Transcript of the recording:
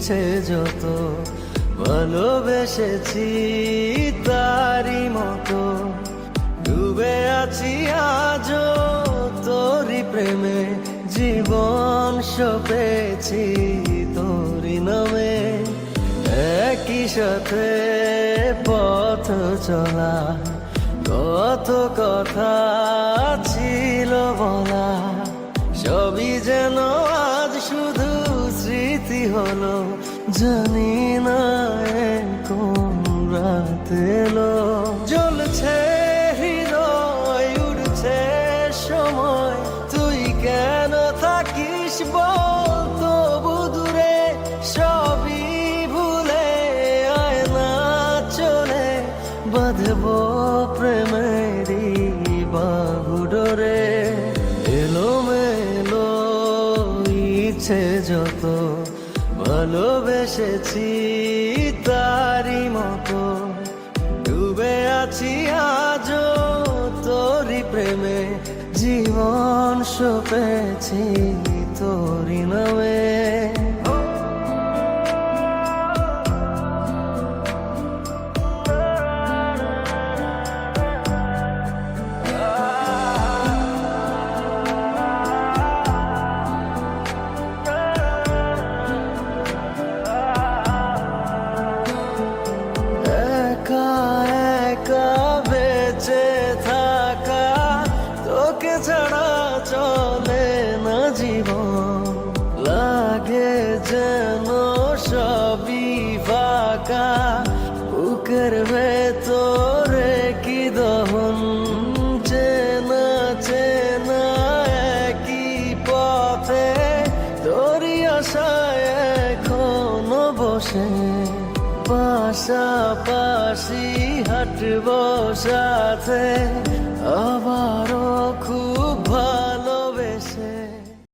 ইচ্ছে যত ভালোবেসেছি তারই মতো ডুবে আছি আজও তোরই প্রেমে জীবন সপেছি তোরই নামে একই সাথে পথ চলা কত কথা ছিল বলা সবই যেন আজ শুধু স্মৃতি হলো জানি না কোন রাত এলো জ্বলছে হৃদয় উড়ছে সময় তুই কেন থাকিস বল তবু দূরে সবই ভুলে আয় না চলে বাঁধবো প্রেমেরই বাহুডোরে এলোমেলো ইচ্ছে যত ভালোবেসেছি তারই মতো ডুবে আছি আজও তোরই প্রেমে জীবন সপেছি তোরই নামে তোকে ছাড়া চলে না জীবন লাগে যেন সবই ফাঁকা বুকের ভেতরে কি দহন চেনা চেনা একই পথে তোরই আশায় এখনো বসে পাশাপাশি হাঁটবো সাথে